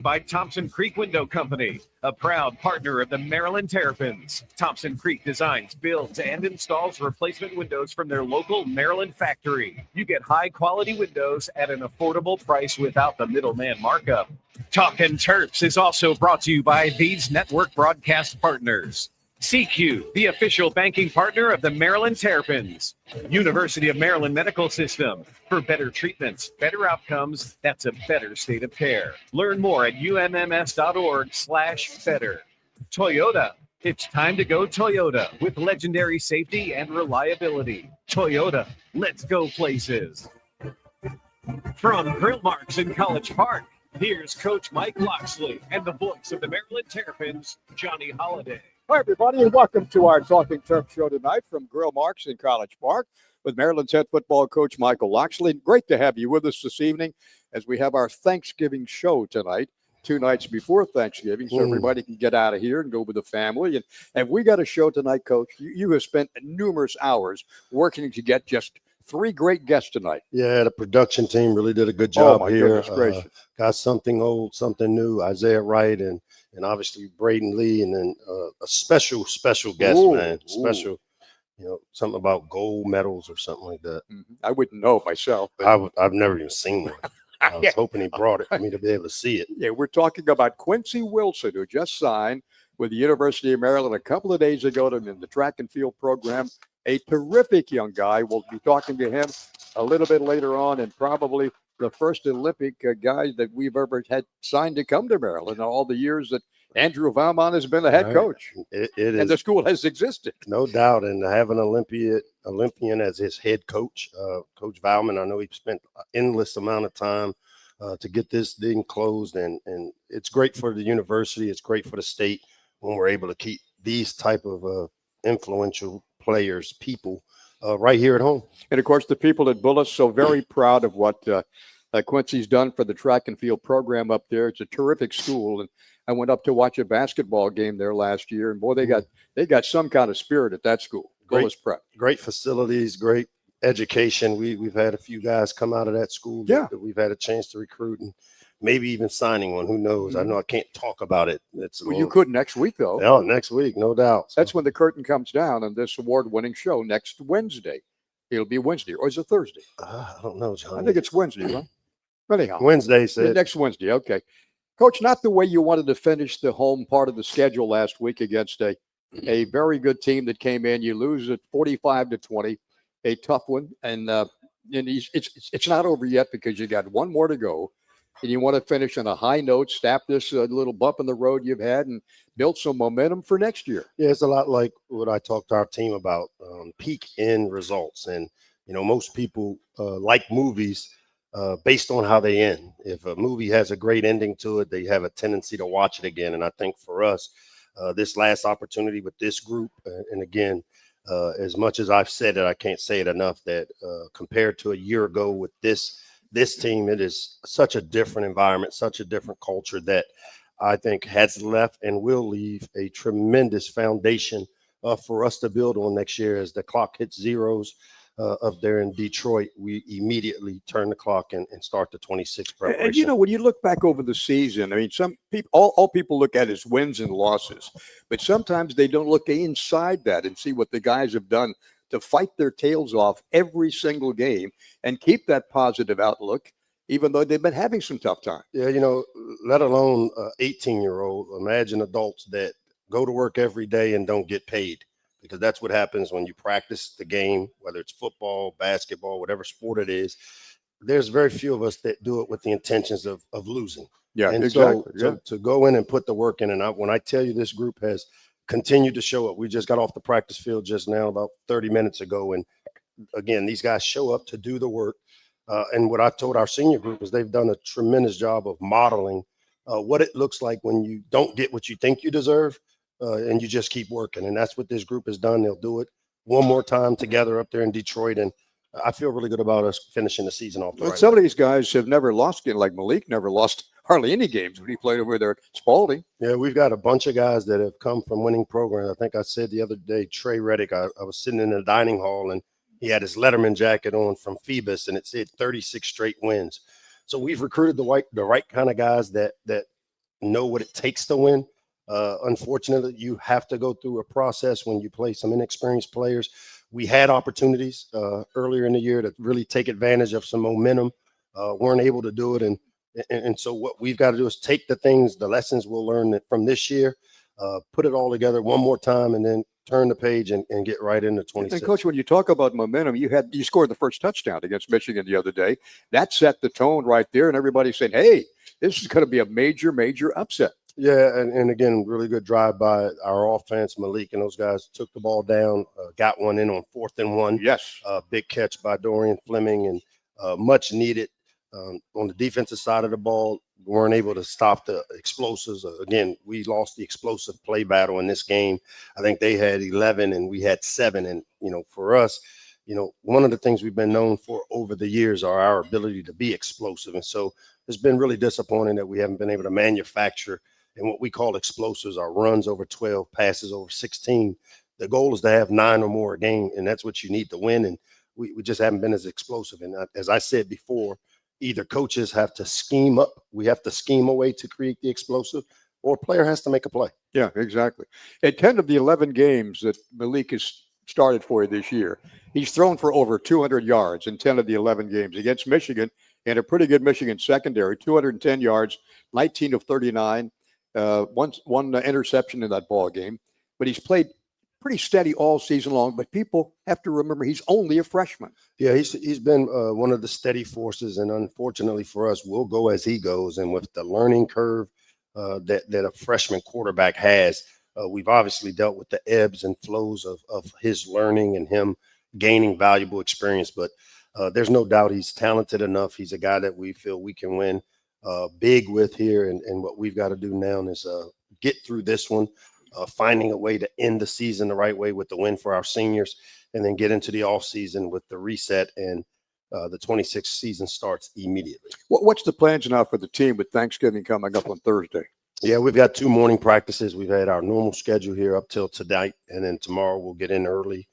By Thompson Creek Window Company, a proud partner of the Maryland Terrapins. Thompson Creek designs, builds, and installs replacement windows from their local Maryland factory. You get high-quality windows at an affordable price without the middleman markup. Talkin' Terps is also brought to you by these network broadcast partners. CQ, the official banking partner of the Maryland Terrapins. University of Maryland Medical System. For better treatments, better outcomes, that's a better state of care. Learn more at umms.org/better. Toyota. It's time to go Toyota with legendary safety and reliability. Toyota. Let's go places. From Grill Marks in College Park, here's Coach Mike Locksley and the voice of the Maryland Terrapins, Johnny Holliday. Hi, everybody, and welcome to our Talking Terps show tonight from Grill Marks in College Park with Maryland's head football coach, Michael Locksley. Great to have you with us this evening as we have our Thanksgiving show tonight, 2 nights before Thanksgiving, so everybody can get out of here and go with the family. And we got a show tonight, Coach. You have spent numerous hours working to get just 3 great guests tonight. Yeah, the production team really did a good job here. Goodness gracious. Got something old, something new, Isaiah Wright, and obviously Braden Lee, and then a special guest, man. Special, something about gold medals or something like that. I wouldn't know myself. But I've never even seen one. I was hoping he brought it for me to be able to see it. Yeah, we're talking about Quincy Wilson, who just signed with the University of Maryland a couple of days ago in the track and field program. A terrific young guy. We'll be talking to him a little bit later on, and probably the first Olympic guy that we've ever had signed to come to Maryland in all the years that Andrew Valmont has been the head coach. It is, and the school has existed. No doubt. And to have an Olympian as his head coach, Coach Valmont, I know he spent an endless amount of time to get this thing closed. And it's great for the university. It's great for the state when we're able to keep these type of influential players, people, right here at home. And, of course, the people at Bullis, so very proud of what Quincy's done for the track and field program up there. It's a terrific school. And I went up to watch a basketball game there last year. And, boy, they got some kind of spirit at that school, Bullis Prep. Great facilities, great education. We've had a few guys come out of that school that we've had a chance to recruit, and maybe even signing one. Who knows? I know I can't talk about it. You could next week, though. Oh, next week, no doubt. That's when the curtain comes down on this award-winning show next Wednesday. It'll be Wednesday, or is it Thursday? I don't know, John. I think it's Wednesday, right? Anyhow, Wednesday said. Next Wednesday, okay. Coach, not the way you wanted to finish the home part of the schedule last week against a very good team that came in. You lose at 45-20, a tough one, and it's not over yet because you got one more to go. And you want to finish on a high note, stop this little bump in the road you've had, and build some momentum for next year. Yeah, it's a lot like what I talked to our team about, peak end results. And, most people like movies based on how they end. If a movie has a great ending to it, they have a tendency to watch it again. And I think for us, this last opportunity with this group, and again, as much as I've said it, I can't say it enough, that compared to a year ago with this team, it is such a different environment, such a different culture that I think has left and will leave a tremendous foundation for us to build on next year. As the clock hits zeros up there in Detroit, we immediately turn the clock and start the 26 preparation. And, when you look back over the season, I mean, some people, all people look at is wins and losses, but sometimes they don't look inside that and see what the guys have done to fight their tails off every single game and keep that positive outlook, even though they've been having some tough time. Yeah, let alone 18-year-old. Imagine adults that go to work every day and don't get paid, because that's what happens when you practice the game, whether it's football, basketball, whatever sport it is. There's very few of us that do it with the intentions of losing. Yeah, and exactly. So to go in and put the work in, and when I tell you this group has continue to show up. We just got off the practice field just now about 30 minutes ago. And again, these guys show up to do the work. And what I've told our senior group is they've done a tremendous job of modeling what it looks like when you don't get what you think you deserve and you just keep working. And that's what this group has done. They'll do it one more time together up there in Detroit. And I feel really good about us finishing the season off. Some of these guys have never lost, like Malik never lost hardly any games when he played over there at Spalding. Yeah, we've got a bunch of guys that have come from winning programs. I think I said the other day, Trey Reddick, I was sitting in the dining hall and he had his Letterman jacket on from Phoebus and it said 36 straight wins. So we've recruited the right kind of guys that know what it takes to win. Unfortunately, you have to go through a process when you play some inexperienced players. We had opportunities earlier in the year to really take advantage of some momentum, weren't able to do it. And so what we've got to do is take the lessons we'll learn from this year, put it all together one more time, and then turn the page and get right into 26. And Coach, when you talk about momentum, you scored the first touchdown against Michigan the other day. That set the tone right there, and everybody's saying, hey, this is going to be a major, major upset. Yeah, and again, really good drive by our offense. Malik and those guys took the ball down, got one in on 4th and 1. Yes. Big catch by Dorian Fleming, and much needed. On the defensive side of the ball, we weren't able to stop the explosives. Again, we lost the explosive play battle in this game. I think they had 11 and we had 7. And, for us, one of the things we've been known for over the years are our ability to be explosive. And so it's been really disappointing that we haven't been able to manufacture and what we call explosives are runs over 12, passes over 16. The goal is to have 9 or more a game, and that's what you need to win. And we just haven't been as explosive. And as I said before, either coaches have to scheme up. We have to scheme a way to create the explosive, or a player has to make a play. Yeah, exactly. At 10 of the 11 games that Malik has started for you this year, he's thrown for over 200 yards in 10 of the 11 games against Michigan and a pretty good Michigan secondary, 210 yards, 19 of 39, one interception in that ball game. But he's played pretty steady all season long, but people have to remember he's only a freshman. Yeah, he's been one of the steady forces, and unfortunately for us, we'll go as he goes. And with the learning curve that a freshman quarterback has, we've obviously dealt with the ebbs and flows of his learning and him gaining valuable experience. But there's no doubt he's talented enough. He's a guy that we feel we can win big with here. And what we've got to do now is get through this one. Finding a way to end the season the right way with the win for our seniors, and then get into the offseason with the reset, and the 26th season starts immediately. What's the plans now for the team with Thanksgiving coming up on Thursday? Yeah, we've got 2 morning practices. We've had our normal schedule here up till tonight, and then tomorrow we'll get in early,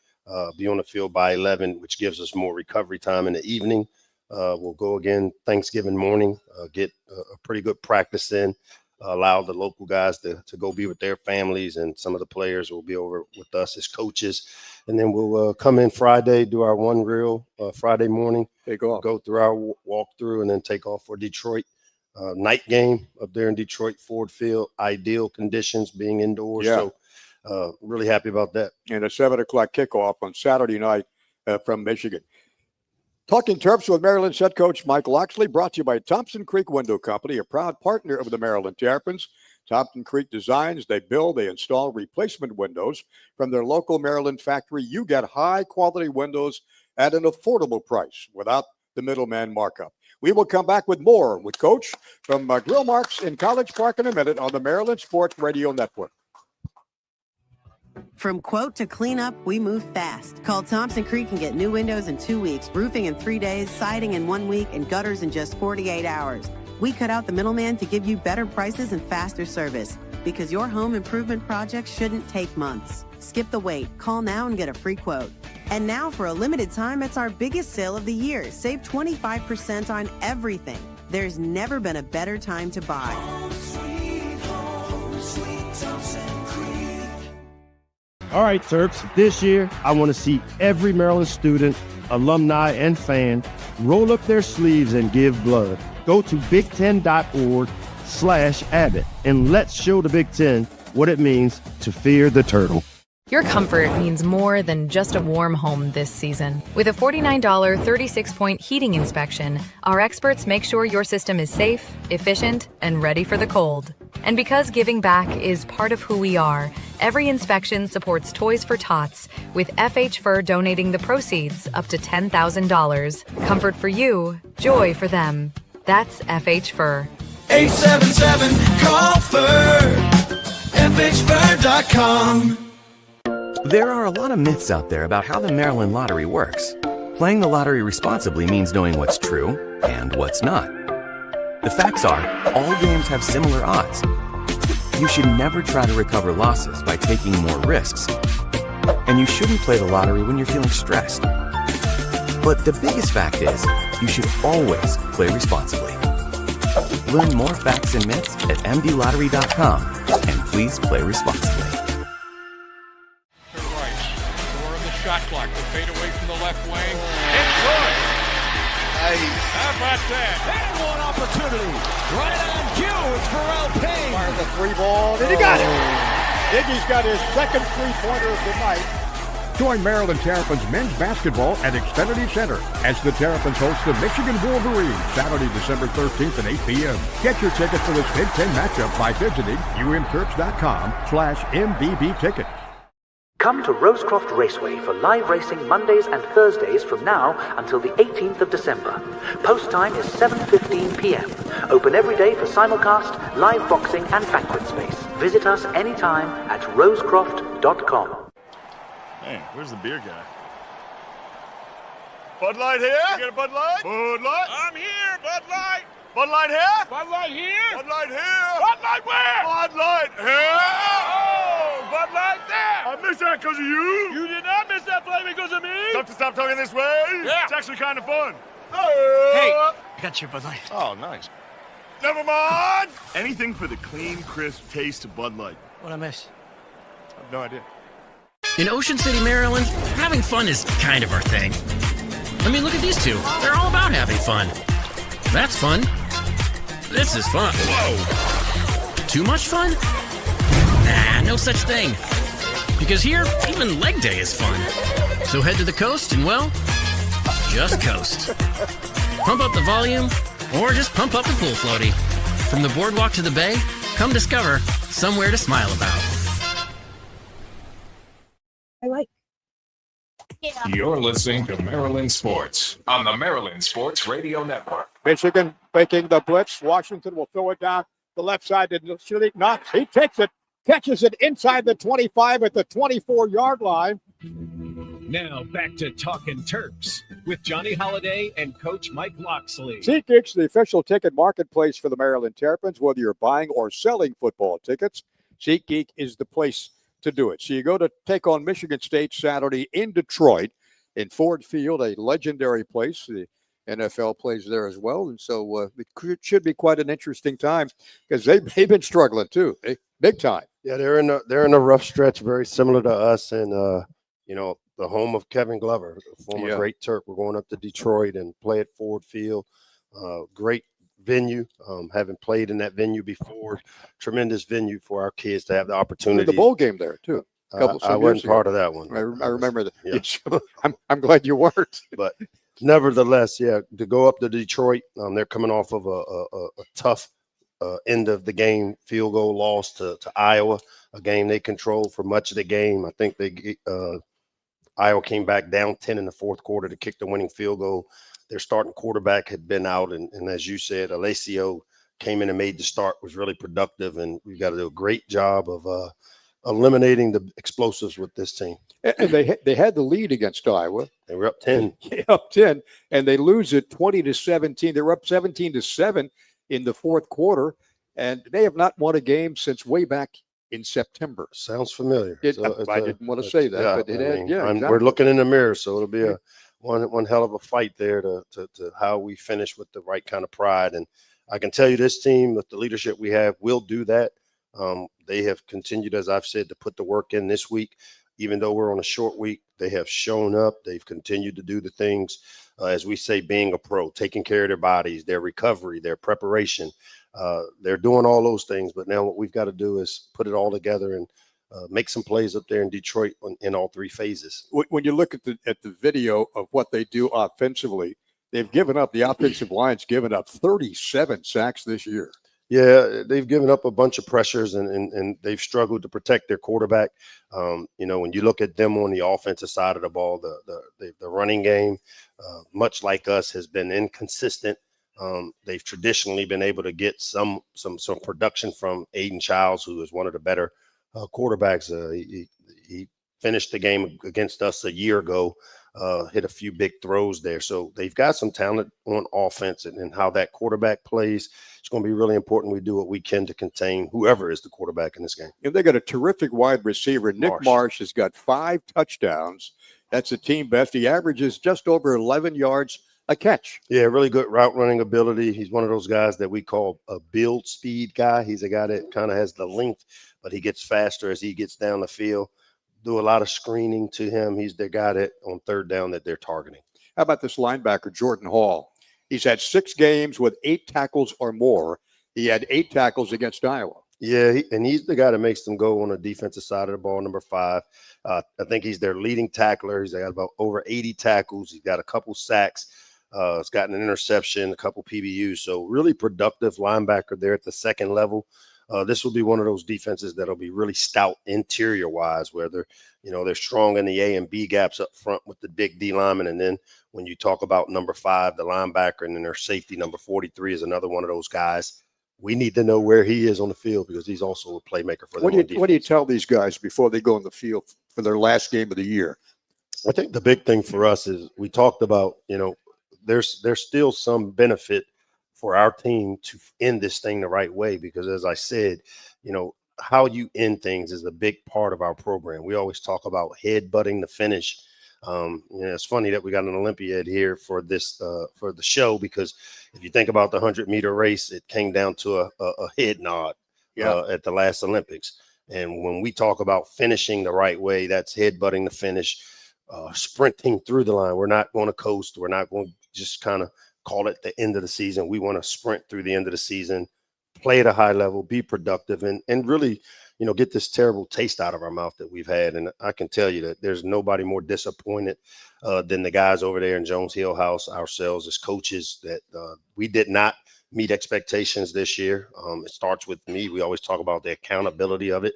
be on the field by 11, which gives us more recovery time in the evening. We'll go again Thanksgiving morning, get a pretty good practice in. Allow the local guys to go be with their families, and some of the players will be over with us as coaches. And then we'll come in Friday, do our one reel Friday morning, go through our walkthrough, and then take off for Detroit. Night game up there in Detroit, Ford Field, ideal conditions being indoors. Yeah. So really happy about that. And a 7 o'clock kickoff on Saturday night from Michigan. Talking Terps with Maryland's head coach Mike Locksley, brought to you by Thompson Creek Window Company, a proud partner of the Maryland Terrapins. Thompson Creek designs, they build, they install replacement windows from their local Maryland factory. You get high-quality windows at an affordable price without the middleman markup. We will come back with more with Coach from Grill Marks in College Park in a minute on the Maryland Sports Radio Network. From quote to cleanup, we move fast. Call Thompson Creek and get new windows in 2 weeks, roofing in 3 days, siding in 1 week, and gutters in just 48 hours. We cut out the middleman to give you better prices and faster service, because your home improvement project shouldn't take months. Skip the wait. Call now and get a free quote. And now, for a limited time, it's our biggest sale of the year. Save 25% on everything. There's never been a better time to buy. Home, sweet Thompson Creek. All right, Terps, this year I want to see every Maryland student, alumni, and fan roll up their sleeves and give blood. Go to big10.org/Abbott and let's show the Big Ten what it means to fear the turtle. Your comfort means more than just a warm home this season. With a $49 36-point heating inspection, our experts make sure your system is safe, efficient, and ready for the cold. And because giving back is part of who we are, every inspection supports Toys for Tots, with FH Fur donating the proceeds up to $10,000. Comfort for you, joy for them. That's FH Fur. 877-CALL-FUR. FHFur.com. There are a lot of myths out there about how the Maryland lottery works. Playing the lottery responsibly means knowing what's true and what's not. The facts are, all games have similar odds. You should never try to recover losses by taking more risks. And you shouldn't play the lottery when you're feeling stressed. But the biggest fact is, you should always play responsibly. Learn more facts and myths at mdlottery.com. And please play responsibly. Rice, we're in the shot clock. The fade away from the left wing. It's good. Nice. How about that? And one opportunity. Right on cue. It's Pharrell Payne. Fire the 3-ball, and he got it. Iggy's got his second 3-pointer of the night. Join Maryland Terrapins men's basketball at Xfinity Center as the Terrapins host the Michigan Wolverines Saturday, December 13th at 8 p.m. Get your tickets for this Big Ten matchup by visiting umterps.com/MBB tickets. Come to Rosecroft Raceway for live racing Mondays and Thursdays from now until the 18th of December. Post time is 7:15 p.m. Open every day for simulcast, live boxing, and banquet space. Visit us anytime at rosecroft.com. Man, where's the beer guy? Bud Light here? You get a Bud Light? Bud Light? I'm here, Bud Light. Bud Light here? Bud Light here. Bud Light here? Bud Light where? Bud Light here? Oh, Bud Light there. I missed that because of you. You did not miss that play because of me. Tough to stop talking this way? Yeah. It's actually kind of fun. Hey, I got your Bud Light. Oh, nice. Never mind. Anything for the clean, crisp taste of Bud Light. What I miss? I have no idea. In Ocean City, Maryland, having fun is kind of our thing. I mean, look at these two. They're all about having fun. That's fun. This is fun. Whoa. Too much fun? Nah, no such thing. Because here, even leg day is fun. So head to the coast and, well, just coast. Pump up the volume, or just pump up the pool floaty. From the boardwalk to the bay, come discover somewhere to smile about. I like. You're listening to Maryland Sports on the Maryland Sports Radio Network. Michigan faking the blitz. Washington will throw it down the left side to Shalik Knox. He takes it, catches it inside the 25 at the 24-yard line. Now back to Talkin' Terps with Johnny Holiday and Coach Mike Locksley. SeatGeek's the official ticket marketplace for the Maryland Terrapins. Whether you're buying or selling football tickets, SeatGeek is the place to do it. So you go to take on Michigan State Saturday in Detroit in Ford Field, a legendary place. The NFL plays there as well. And so it should be quite an interesting time because they've been struggling too, big time. Yeah, they're in a rough stretch, very similar to us. And, the home of Kevin Glover, a former great Terp. We're going up to Detroit and play at Ford Field. Great venue. Haven't played in that venue before. Tremendous venue for our kids to have the opportunity. The bowl game there too. I wasn't part of that one. I remember that. Yeah. I'm glad you weren't. But nevertheless, to go up to Detroit, they're coming off of a tough end of the game field goal loss to Iowa, a game they controlled for much of the game. I think Iowa came back down 10 in the fourth quarter to kick the winning field goal. Their starting quarterback had been out, and as you said, Alessio came in and made the start, was really productive, and we've got to do a great job of eliminating the explosives with this team. And they had the lead against Iowa. They were up 10. Up 10, and they lose it 20-17. They were up 17-7 in the fourth quarter, and they have not won a game since way back in September. Sounds familiar. I didn't want to say that, but exactly. We're looking in the mirror, so it'll be one hell of a fight there to how we finish with the right kind of pride. And I can tell you this team, with the leadership we have, will do that. They have continued, as I've said, to put the work in this week. Even though we're on a short week, they have shown up. They've continued to do the things, as we say, being a pro, taking care of their bodies, their recovery, their preparation. They're doing all those things, but now what we've got to do is put it all together and make some plays up there in Detroit in all three phases. When you look at the video of what they do offensively, they've given up, the offensive line's given up 37 sacks this year. Yeah, they've given up a bunch of pressures and they've struggled to protect their quarterback. When you look at them on the offensive side of the ball, the running game, much like us, has been inconsistent. They've traditionally been able to get some production from Aiden Childs, who is one of the better quarterbacks. He finished the game against us a year ago, hit a few big throws there. So they've got some talent on offense, and how that quarterback plays, it's going to be really important. We do what we can to contain whoever is the quarterback in this game. And they got a terrific wide receiver. Nick Marsh has got 5 touchdowns. That's a team best. He averages just over 11 yards a catch. Yeah, really good route running ability. He's one of those guys that we call a build speed guy. He's a guy that kind of has the length, but he gets faster as he gets down the field. Do a lot of screening to him. He's the guy that on third down that they're targeting. How about this linebacker, Jordan Hall? He's had 6 games with 8 tackles or more. He had 8 tackles against Iowa. Yeah, and he's the guy that makes them go on the defensive side of the ball, number 5. I think he's their leading tackler. He's got about over 80 tackles. He's got a couple sacks. He's gotten an interception, a couple PBUs. So really productive linebacker there at the second level. This will be one of those defenses that'll be really stout interior-wise, where they're strong in the A and B gaps up front with the big D lineman. And then when you talk about number 5, the linebacker, and then their safety, number 43, is another one of those guys. We need to know where he is on the field because he's also a playmaker for them. What do you tell these guys before they go on the field for their last game of the year? I think the big thing for us is we talked about, there's still some benefit for our team to end this thing the right way because, as I said, how you end things is a big part of our program. We always talk about headbutting the finish. It's funny that we got an Olympiad here for this for the show because if you think about the 100-meter race, it came down to a head nod at the last Olympics. And when we talk about finishing the right way, that's headbutting the finish, sprinting through the line. We're not going to coast. We're not going to just kind of call it the end of the season. We want to sprint through the end of the season, play at a high level, be productive, and really, get this terrible taste out of our mouth that we've had. And I can tell you that there's nobody more disappointed than the guys over there in Jones Hill House, ourselves as coaches, that we did not meet expectations this year. It starts with me. We always talk about the accountability of it.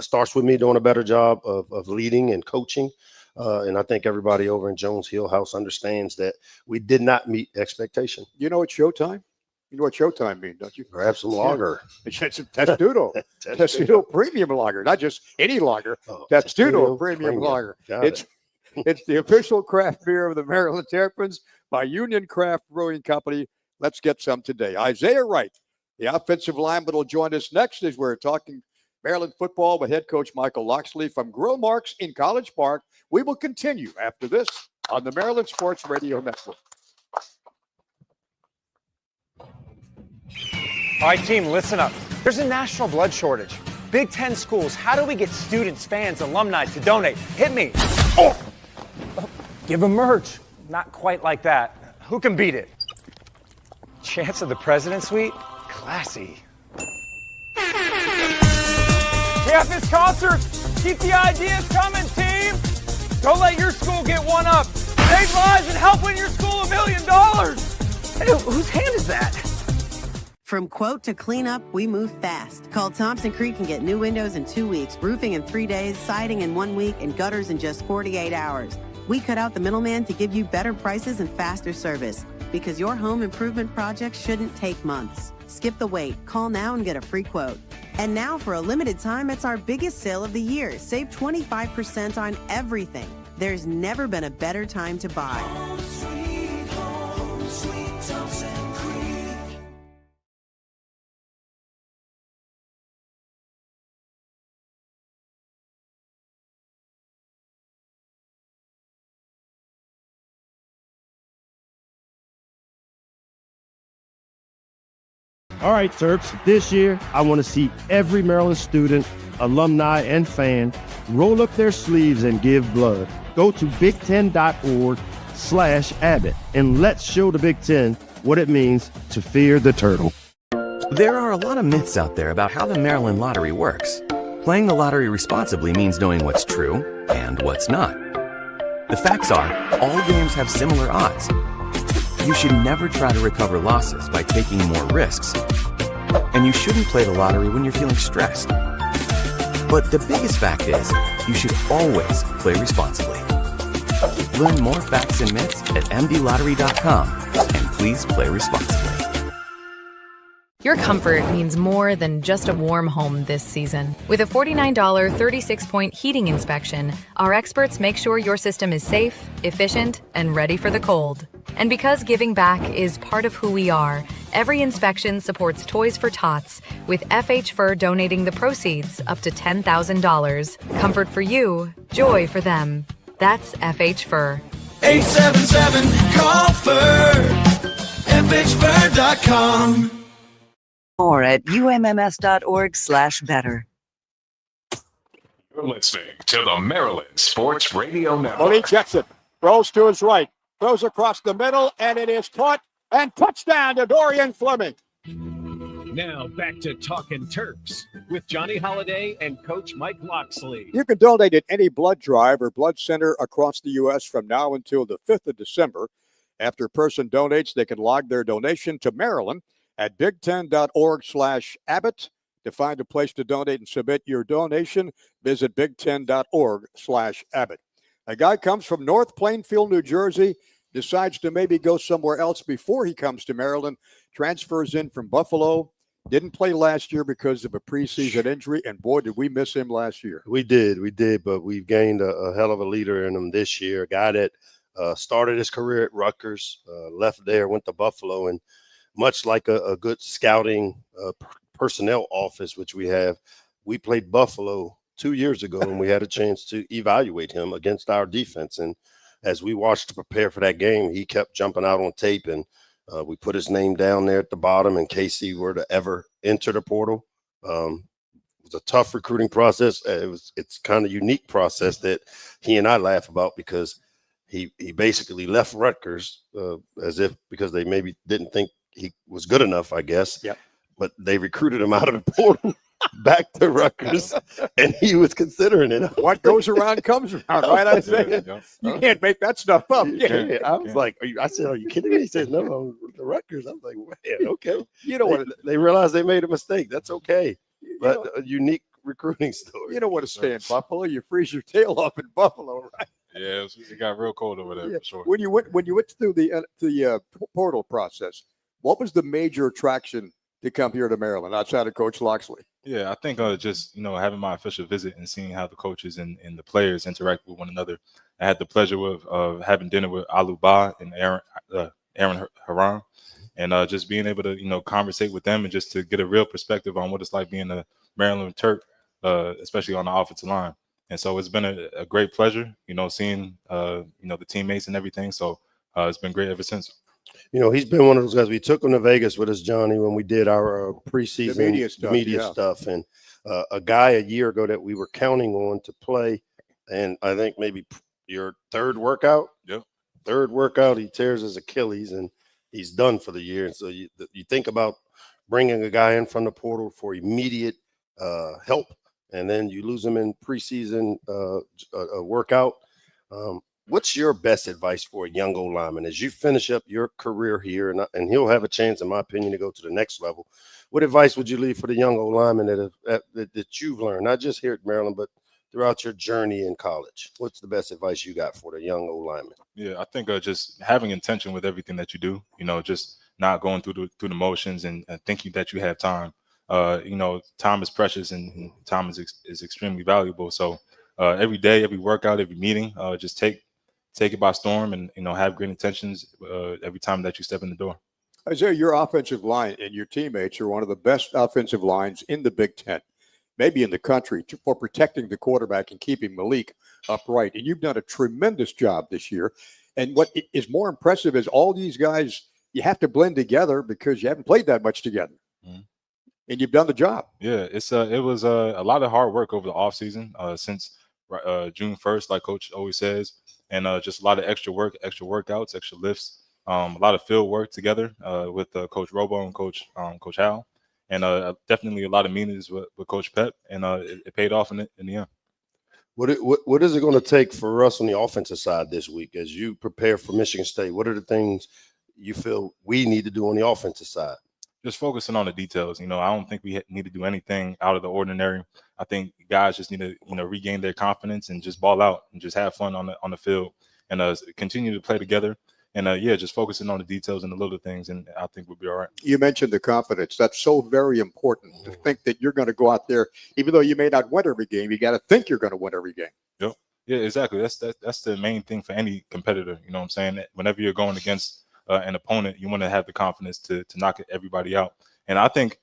Starts with me doing a better job of leading and coaching. And I think everybody over in Jones Hill House understands that we did not meet expectation. You know it's showtime? You know what showtime means, don't you? Grab some lager. It's Testudo. Testudo premium lager, not just any lager. Testudo premium lager. It's the official craft beer of the Maryland Terrapins by Union Craft Brewing Company. Let's get some today. Isaiah Wright, the offensive lineman, will join us next as we're talking Maryland football with head coach Michael Locksley from Grill Marks in College Park. We will continue after this on the Maryland Sports Radio Network. All right, team, listen up. There's a national blood shortage. Big Ten schools, how do we get students, fans, alumni to donate? Hit me. Oh! Give them merch. Not quite like that. Who can beat it? Chance of the President's Suite? Classy. Campus concerts. Keep the ideas coming, team. Don't let your school get one up. Save lives and help win your school $1 million. Hey, whose hand is that? From quote to cleanup, we move fast. Call Thompson Creek and get new windows in 2 weeks, roofing in 3 days, siding in 1 week, and gutters in just 48 hours. We cut out the middleman to give you better prices and faster service because your home improvement project shouldn't take months. Skip the wait. Call now and get a free quote. And now for a limited time, it's our biggest sale of the year. Save 25% on everything. There's never been a better time to buy. Home, sweet Thompson Creek. All right, Terps, this year I want to see every Maryland student, alumni, and fan roll up their sleeves and give blood. Go to big10.org/Abbott and let's show the Big Ten what it means to fear the turtle. There are a lot of myths out there about how the Maryland lottery works. Playing the lottery responsibly means knowing what's true and what's not. The facts are, all games have similar odds. You should never try to recover losses by taking more risks. And you shouldn't play the lottery when you're feeling stressed. But the biggest fact is, you should always play responsibly. Learn more facts and myths at mdlottery.com, and please play responsibly. Your comfort means more than just a warm home this season. With a $49 36-point heating inspection, our experts make sure your system is safe, efficient, and ready for the cold. And because giving back is part of who we are, every inspection supports Toys for Tots, with FH Fur donating the proceeds up to $10,000. Comfort for you, joy for them. That's FH Fur. 877-CALL-FIR. FHFIR.com. More at umms.org/better. You're listening to the Maryland Sports Radio Network. Malik checks it. Throws to his right. Throws across the middle, and it is caught. And touchdown to Dorian Fleming. Now back to Talkin' Terps with Johnny Holiday and Coach Mike Locksley. You can donate at any blood drive or blood center across the U.S. from now until the 5th of December. After a person donates, they can log their donation to Maryland at big10.org/Abbott. To find a place to donate and submit your donation, visit big10.org/Abbott. A guy comes from North Plainfield, New Jersey, decides to maybe go somewhere else before he comes to Maryland, transfers in from Buffalo, didn't play last year because of a preseason injury, and boy, did we miss him last year. We did, but we've gained a hell of a leader in him this year, a guy that started his career at Rutgers, left there, went to Buffalo, and much like a good scouting personnel office, which we have, we played Buffalo 2 years ago, and we had a chance to evaluate him against our defense. And as we watched to prepare for that game, he kept jumping out on tape, and we put his name down there at the bottom in case he were to ever enter the portal. It was a tough recruiting process. It's kind of unique process that he and I laugh about because he basically left Rutgers because they maybe didn't think he was good enough, I guess. Yep. But they recruited him out of the portal back to Rutgers, and he was considering it. What goes around comes around, right? I say you can't make that stuff up. Yeah. I was like, I said, are you kidding me? He said, no, the Rutgers. I was like, man, okay. You know what? They realized they made a mistake. That's okay. But a unique recruiting story. You know what to stay in Buffalo? You freeze your tail off in Buffalo, right? Yeah, it got real cold over there for sure. When you went through the portal process, what was the major attraction to come here to Maryland outside of Coach Locksley? Yeah, I think just having my official visit and seeing how the coaches and the players interact with one another. I had the pleasure of having dinner with Alu Ba and Aaron Haran, and just being able to conversate with them and just to get a real perspective on what it's like being a Maryland Terp, especially on the offensive line. And so it's been a great pleasure, seeing the teammates and everything. So it's been great ever since. He's been one of those guys. We took him to Vegas with us, Johnny, when we did our preseason media stuff. And a guy a year ago that we were counting on to play, and I think maybe your third workout. Yep. Third workout, he tears his Achilles, and he's done for the year. And so you think about bringing a guy in from the portal for immediate help, and then you lose him in preseason workout. What's your best advice for a young old lineman as you finish up your career here, and he'll have a chance, in my opinion, to go to the next level? What advice would you leave for the young old lineman that you've learned, not just here at Maryland, but throughout your journey in college? What's the best advice you got for the young old lineman? Yeah, I think just having intention with everything that you do, just not going through the motions and thinking that you have time. Time is precious and time is extremely valuable. So every day, every workout, every meeting, just take it by storm and, have great intentions every time that you step in the door. Isaiah, your offensive line and your teammates are one of the best offensive lines in the Big Ten, maybe in the country, for protecting the quarterback and keeping Malik upright. And you've done a tremendous job this year. And what is more impressive is all these guys, you have to blend together because you haven't played that much together. Mm-hmm. And you've done the job. Yeah, it was a lot of hard work over the offseason since June 1st, like Coach always says. And just a lot of extra work, extra workouts, extra lifts, a lot of field work together with Coach Robo and Coach Hal, and definitely a lot of meetings with Coach Pep, and it paid off in the end. What is it going to take for us on the offensive side this week as you prepare for Michigan State? What are the things you feel we need to do on the offensive side? Just focusing on the details. I don't think we need to do anything out of the ordinary. I think guys just need to, regain their confidence and just ball out and just have fun on the field and continue to play together. And just focusing on the details and the little things, and I think we'll be all right. You mentioned the confidence. That's so very important to think that you're going to go out there, even though you may not win every game. You got to think you're going to win every game. Yep. Yeah, exactly. That's the main thing for any competitor. You know what I'm saying? Whenever you're going against an opponent, you want to have the confidence to knock everybody out. And I think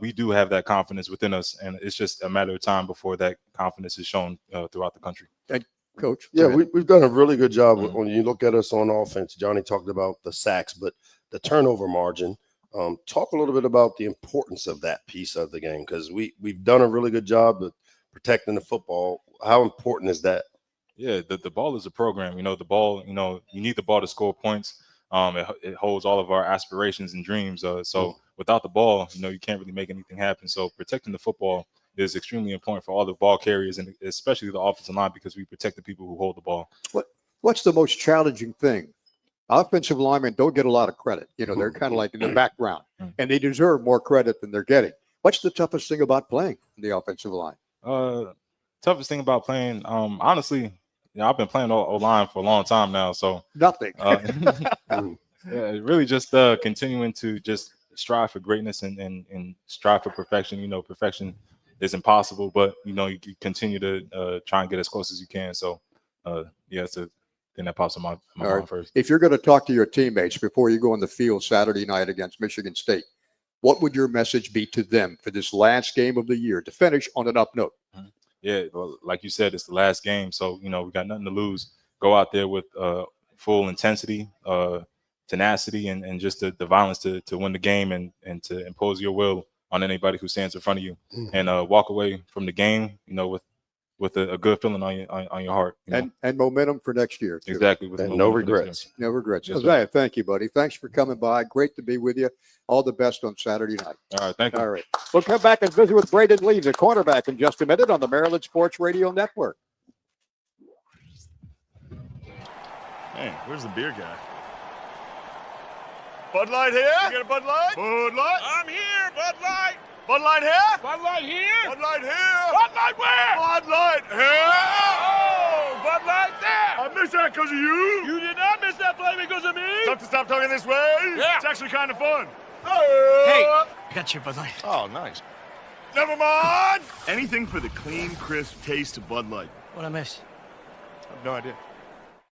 we do have that confidence within us, and it's just a matter of time before that confidence is shown throughout the country. And Coach. Yeah, we've done a really good job. When you look at us on offense, Johnny talked about the sacks, but the turnover margin. Talk a little bit about the importance of that piece of the game, because we've done a really good job of protecting the football. How important is that? Yeah, the ball is a program. The ball, you need the ball to score points. It holds all of our aspirations and dreams. So without the ball, you can't really make anything happen. So protecting the football is extremely important for all the ball carriers, and especially the offensive line, because we protect the people who hold the ball. What's the most challenging thing? Offensive linemen don't get a lot of credit. They're kind of like in the background, and they deserve more credit than they're getting. What's the toughest thing about playing in the offensive line? Toughest thing about playing, honestly, I've been playing O-line for a long time now, so nothing. Really just continuing to just strive for greatness and strive for perfection. Perfection is impossible, but you continue to try and get as close as you can. So it's a thing that pops in my mind first. If you're going to talk to your teammates before you go on the field Saturday night against Michigan State, what would your message be to them for this last game of the year to finish on an up note? Yeah, well, like you said, it's the last game, so we got nothing to lose. Go out there with full intensity, tenacity, and just the violence to win the game and to impose your will on anybody who stands in front of you, and walk away from the game, with a good feeling on your heart. And momentum for next year. Too. Exactly. And no regrets. No regrets. Yes, Josiah, thank you, buddy. Thanks for coming by. Great to be with you. All the best on Saturday night. All right, thank you. All right. We'll come back and visit with Braden Lee, the cornerback, in just a minute on the Maryland Sports Radio Network. Hey, where's the beer guy? Bud Light here? You got a Bud Light? Bud Light? I'm here, Bud Light. Bud Light here? Bud Light here? Bud Light here? Bud Light where? Bud Light here? Oh, Bud Light there. I missed that because of you. You did not miss that play because of me. Tough to stop talking this way? Yeah. It's actually kind of fun. Hey, I got your Bud Light. Oh, nice. Never mind. Anything for the clean, crisp taste of Bud Light. What'd I miss? I have no idea.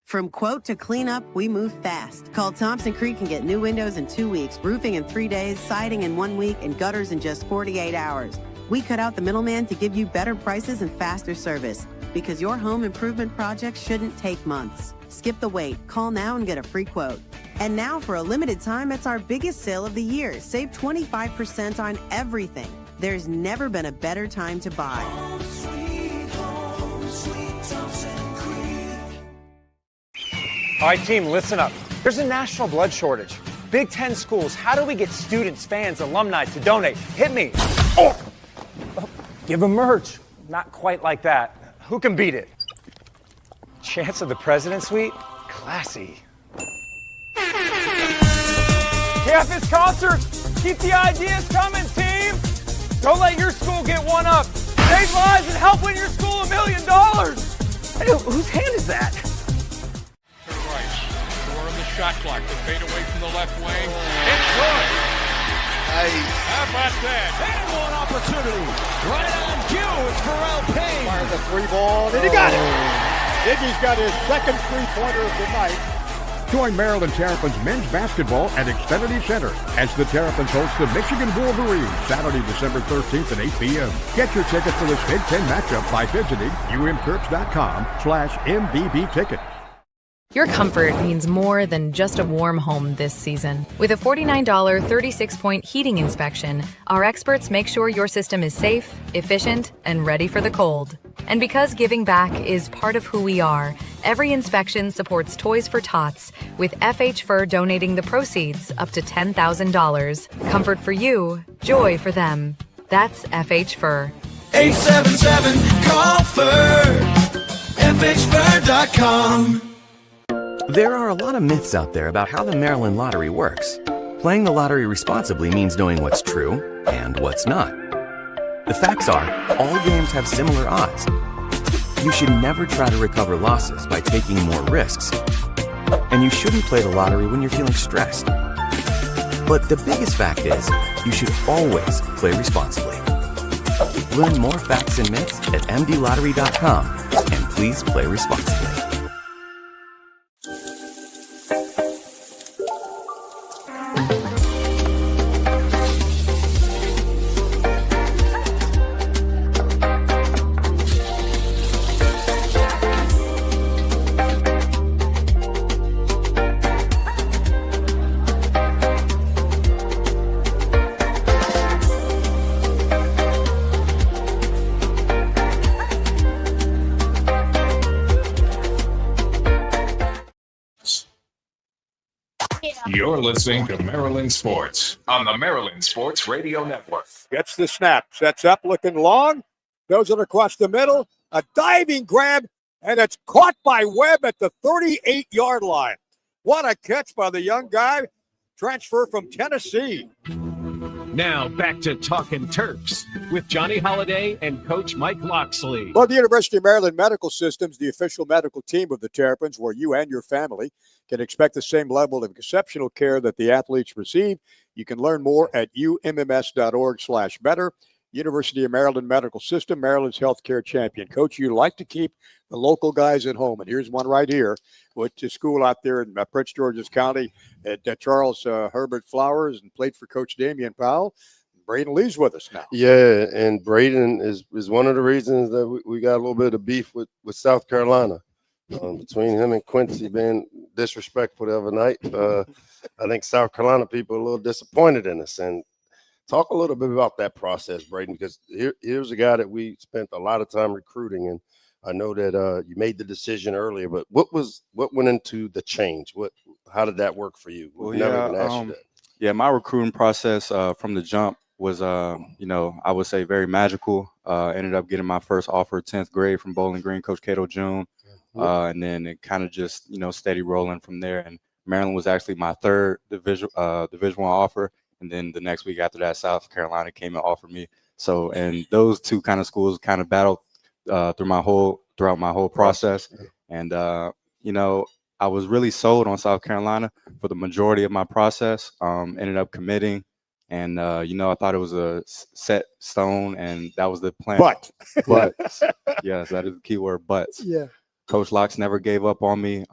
From quote to cleanup, we move fast. Call Thompson Creek and get new windows in 2 weeks, roofing in 3 days, siding in 1 week, and gutters in just 48 hours. We cut out the middleman to give you better prices and faster service, because your home improvement project shouldn't take months. Skip the wait. Call now and get a free quote. And now, for a limited time, it's our biggest sale of the year. Save 25% on everything. There's never been a better time to buy. Home, sweet Thompson Creek. All right, team, listen up. There's a national blood shortage. Big Ten schools, how do we get students, fans, alumni to donate? Hit me. Oh, give them merch. Not quite like that. Who can beat it? Chance of the President's Suite? Classy. Campus concert. Keep the ideas coming, team. Don't let your school get one up. Save lives and help win your school $1 million. Hey, whose hand is that? Shot clock to fade away from the left wing. It's good. Nice. How about that? And one opportunity. Right on cue. It's Pharrell Payne. Fires a free ball, and he got it. Iggy's got his second three-pointer of the night. Join Maryland Terrapins men's basketball at Xfinity Center as the Terrapins host the Michigan Wolverines Saturday, December 13th at 8 p.m. Get your ticket for this Big Ten matchup by visiting umterps.com/MBB tickets. Your comfort means more than just a warm home this season. With a $49 36-point heating inspection, our experts make sure your system is safe, efficient, and ready for the cold. And because giving back is part of who we are, every inspection supports Toys for Tots, with FH Fur donating the proceeds up to $10,000. Comfort for you, joy for them. That's FH Fur. 877-CALL-FUR. FHFur.com. There are a lot of myths out there about how the Maryland lottery works. Playing the lottery responsibly means knowing what's true and what's not. The facts are, all games have similar odds. You should never try to recover losses by taking more risks. And you shouldn't play the lottery when you're feeling stressed. But the biggest fact is, you should always play responsibly. Learn more facts and myths at mdlottery.com, and please play responsibly. You're listening to Maryland Sports on the Maryland Sports Radio Network. Gets the snap, sets up, looking long, throws it across the middle, a diving grab, and it's caught by Webb at the 38-yard line. What a catch by the young guy, transfer from Tennessee. Now back to Talking Terps with Johnny Holliday and Coach Mike Locksley. Well, the University of Maryland Medical System's the official medical team of the Terrapins, where you and your family can expect the same level of exceptional care that the athletes receive. You can learn more at umms.org/better. University of Maryland Medical System, Maryland's healthcare champion. Coach, you like to keep the local guys at home, and here's one right here. Went to school out there in Prince George's County at Charles Herbert Flowers and played for Coach Damian Powell. Braden Lee's with us now. Yeah, and Braden is one of the reasons that we got a little bit of beef with South Carolina. Between him and Quincy being disrespectful the other night, I think South Carolina people are a little disappointed in us. And talk a little bit about that process, Braden, because here's a guy that we spent a lot of time recruiting, and I know that you made the decision earlier. But what went into the change? How did that work for you? Well, yeah, my recruiting process from the jump was, I would say very magical. Ended up getting my first offer 10th grade from Bowling Green, Coach Cato June. And then it kind of just, steady rolling from there. And Maryland was actually my third Division I offer. And then the next week after that, South Carolina came and offered me. So, and those two kind of schools kind of battled throughout my whole process. And, I was really sold on South Carolina for the majority of my process. Ended up committing. And, I thought it was a set stone, and that was the plan. But yes, that is the key word, but. Yeah. Coach Locks never gave up on me,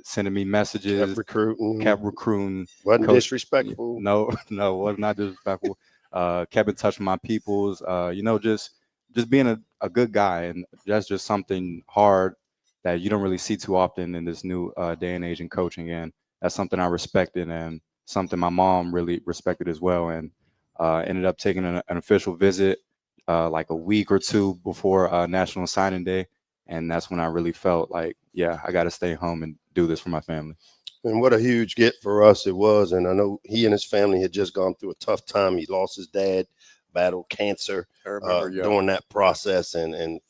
sending me messages. Kept recruiting. Wasn't disrespectful. No, was not disrespectful. Kept in touch with my peoples. Just being a good guy, and that's just something hard that you don't really see too often in this new day and age in coaching. And that's something I respected, and something my mom really respected as well. And ended up taking an official visit like a week or two before National Signing Day. And that's when I really felt like, yeah, I got to stay home and do this for my family. And what a huge get for us it was. And I know he and his family had just gone through a tough time. He lost his dad, battled cancer during that process. And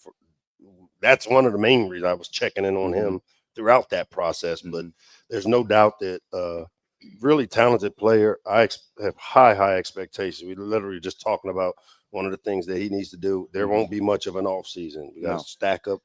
that's one of the main reasons I was checking in on him throughout that process. But there's no doubt that really talented player. I have high expectations. We literally just talking about one of the things that he needs to do. There won't be much of an off season. We got to stack up.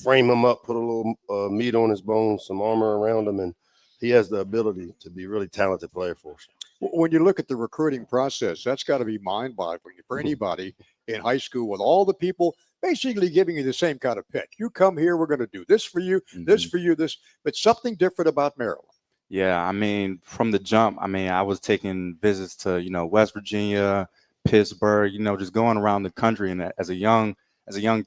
Frame him up, put a little meat on his bones, some armor around him, and he has the ability to be a really talented player for us. When you look at the recruiting process, that's got to be mind-boggling for anybody in high school, with all the people basically giving you the same kind of pitch. You come here, we're going to do this for you, this for you, this, but something different about Maryland. Yeah, I mean, from the jump, I was taking visits to, West Virginia, Pittsburgh, just going around the country, and as a young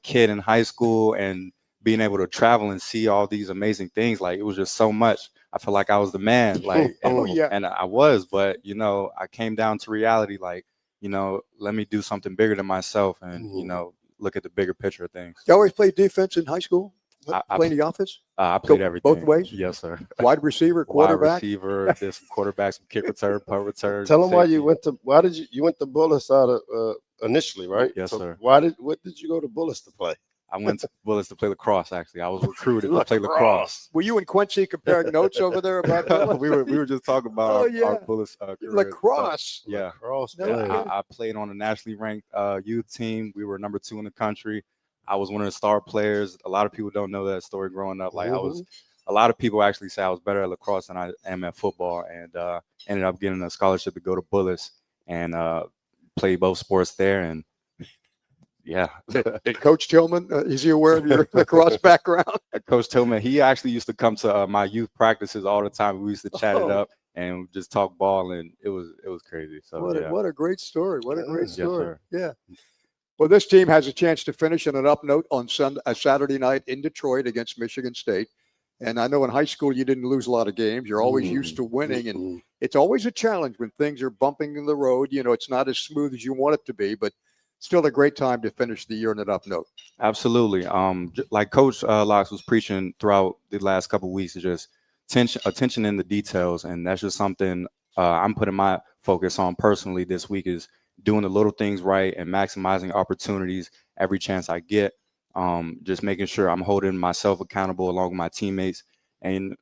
kid in high school and being able to travel and see all these amazing things, like it was just so much. I feel like I was the man, like, and I was, but, I came down to reality, like, let me do something bigger than myself and, look at the bigger picture of things. You always played defense in high school? Play in the offense? I played everything. Both ways? Yes, sir. Wide receiver, quarterback? Wide receiver, did some quarterback, some kick return, punt return. Tell them why you went to Bullis out of initially, right? Yes, sir. What did you go to Bullis to play? I went to Bullis to play lacrosse, actually. I was recruited to play lacrosse. Were you and Quincy comparing notes over there about that? we were just talking about our Bullis career. Lacrosse. Yeah. Lacrosse. I played on a nationally ranked youth team. We were number 2 in the country. I was one of the star players. A lot of people don't know that story growing up. Like a lot of people actually say I was better at lacrosse than I am at football, and ended up getting a scholarship to go to Bullis and play both sports there. And yeah. Did Coach Tillman, is he aware of your lacrosse background? Coach Tillman, he actually used to come to my youth practices all the time. We used to chat it up and just talk ball, and it was crazy. So what a great story. What a great story. Yes, yeah. Well, this team has a chance to finish on an up note on Saturday night in Detroit against Michigan State. And I know in high school you didn't lose a lot of games. You're always used to winning, and it's always a challenge when things are bumping in the road. It's not as smooth as you want it to be, but still a great time to finish the year on an up note. Absolutely. Like Coach Locks was preaching throughout the last couple of weeks, is just attention in the details, and that's just something I'm putting my focus on personally this week, is doing the little things right and maximizing opportunities every chance I get. Just making sure I'm holding myself accountable along with my teammates, and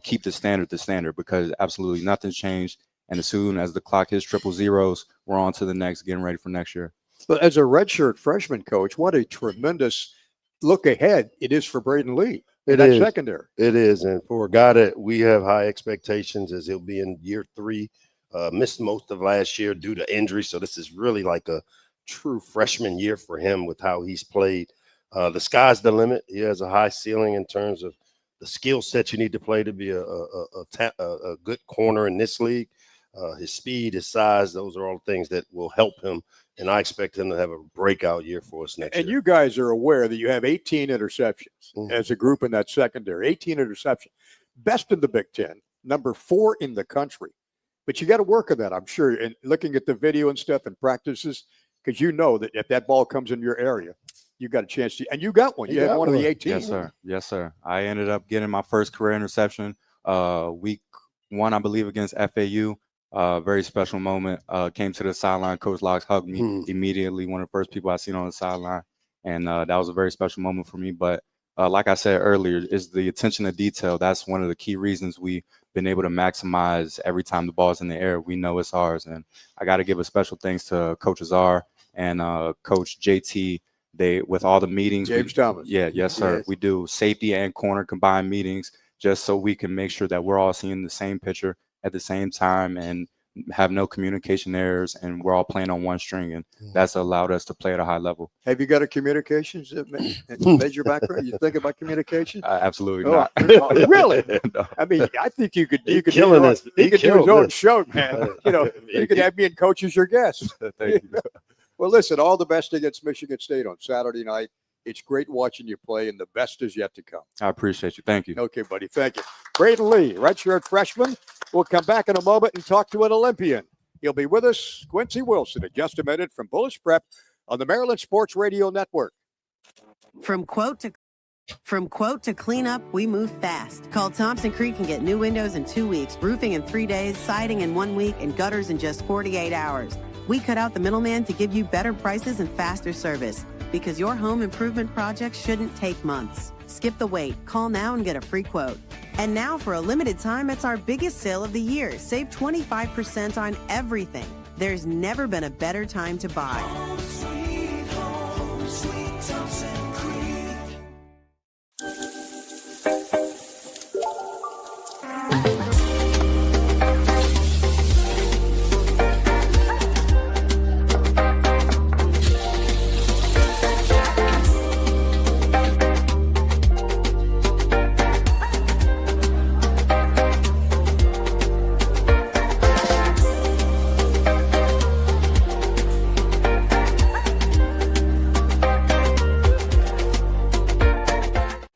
keep the standard, because absolutely nothing's changed. And as soon as the clock hits 000, we're on to the next, getting ready for next year. But as a redshirt freshman coach, what a tremendous look ahead it is for Braden Lee. It that is secondary. It is, and for a guy that we have high expectations, as he'll be in year 3. Missed most of last year due to injury, so this is really like a true freshman year for him with how he's played. The sky's the limit. He has a high ceiling in terms of the skill set you need to play to be a good corner in this league. His speed, his size, those are all things that will help him, and I expect him to have a breakout year for us next year. And you guys are aware that you have 18 interceptions as a group in that secondary. 18 interceptions. Best in the Big Ten, number 4 in the country. But you got to work on that, I'm sure, and looking at the video and stuff and practices, because you know that if that ball comes in your area, you got a chance to, and you got one. You had one of the 18. Yes, sir. Yes, sir. I ended up getting my first career interception week 1, I believe, against FAU. Very special moment. Came to the sideline. Coach Locks hugged me immediately. One of the first people I seen on the sideline, and that was a very special moment for me. But like I said earlier, is the attention to detail. That's one of the key reasons we've been able to maximize every time the ball's in the air. We know it's ours, and I got to give a special thanks to Coach Azar and Coach JT. They, with all the meetings, James Thomas. Yeah, yes, sir. Yes. We do safety and corner combined meetings just so we can make sure that we're all seeing the same picture at the same time and have no communication errors, and we're all playing on one string, and that's allowed us to play at a high level. Have you got a communications major background? You think about communication? Absolutely not. Really? No. I mean, I think you could do his own show, man. You could have me and Coach as your guest. Thank you. Well, listen, all the best against Michigan State on Saturday night. It's great watching you play, and the best is yet to come. I appreciate you. Thank you. Okay, buddy. Thank you. Braden Lee, redshirt freshman. We'll come back in a moment and talk to an Olympian. He'll be with us, Quincy Wilson, in just a minute from Bullish Prep on the Maryland Sports Radio Network. From quote to clean up, we move fast. Call Thompson Creek and get new windows in 2 weeks, roofing in 3 days, siding in 1 week, and gutters in just 48 hours. We cut out the middleman to give you better prices and faster service, because your home improvement project shouldn't take months. Skip the wait. Call now and get a free quote. And now, for a limited time, it's our biggest sale of the year. Save 25% on everything. There's never been a better time to buy. Home, sweet Thompson Creek.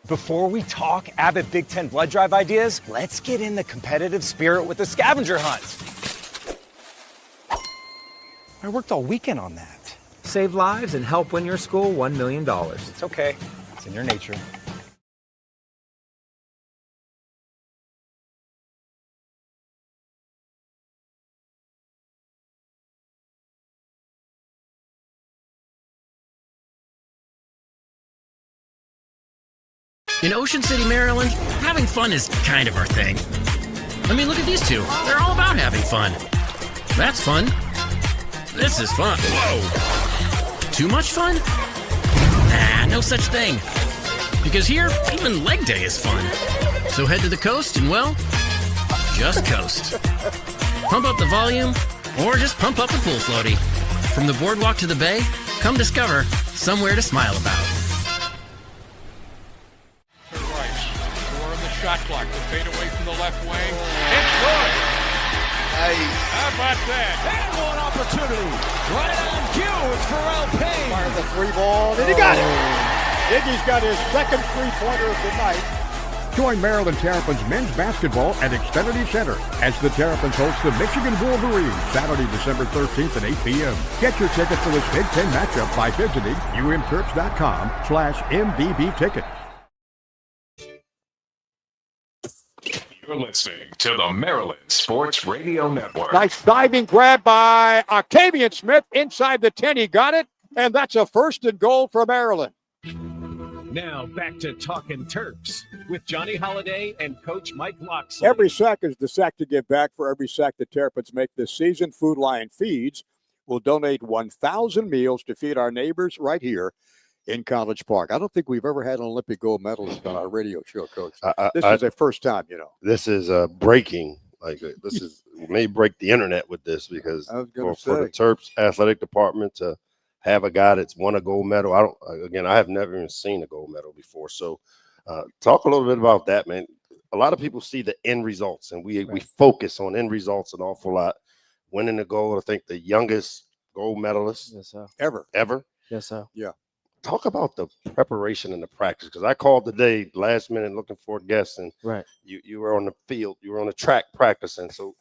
Before we talk avid Big Ten blood drive ideas, let's get in the competitive spirit with the scavenger hunt. I worked all weekend on that. Save lives and help win your school $1 million. It's okay. It's in your nature. In Ocean City, Maryland, having fun is kind of our thing. I mean, look at these two. They're all about having fun. That's fun. This is fun. Whoa. Too much fun? Nah, no such thing. Because here, even leg day is fun. So head to the coast and, well, just coast. Pump up the volume, or just pump up the pool floaty. From the boardwalk to the bay, come discover somewhere to smile about. Shot clock to fade away from the left wing. It's good. Nice. How about that? And one opportunity. Right on cue. It's Pharrell Payne. Fired the 3 ball, and he got it. Iggy's got his second 3-pointer of the night. Join Maryland Terrapins men's basketball at Xfinity Center as the Terrapins host the Michigan Wolverines Saturday, December 13th at 8 p.m. Get your ticket for this Big Ten matchup by visiting umterps.com/MBB tickets. You're listening to the Maryland Sports Radio Network. Nice diving grab by Octavian Smith inside the 10. He got it, and that's a 1st and goal for Maryland. Now back to Talking Terps with Johnny Holiday and Coach Mike Locksley. Every sack is the sack to give back. For every sack the Terrapins make this season, Food Lion Feeds will donate 1,000 meals to feed our neighbors right here in College Park. I don't think we've ever had an Olympic gold medalist on our radio show, Coach. This is the first time, This is breaking. This is we may break the internet with this because for the Terps athletic department to have a guy that's won a gold medal. I have never even seen a gold medal before. So talk a little bit about that, man. A lot of people see the end results, and we focus on end results an awful lot. Winning the gold, I think the youngest gold medalist ever. Yes, sir. Yeah. Talk about the preparation and the practice, because I called today last minute looking for a guest, and you were on the field, you were on the track practicing. So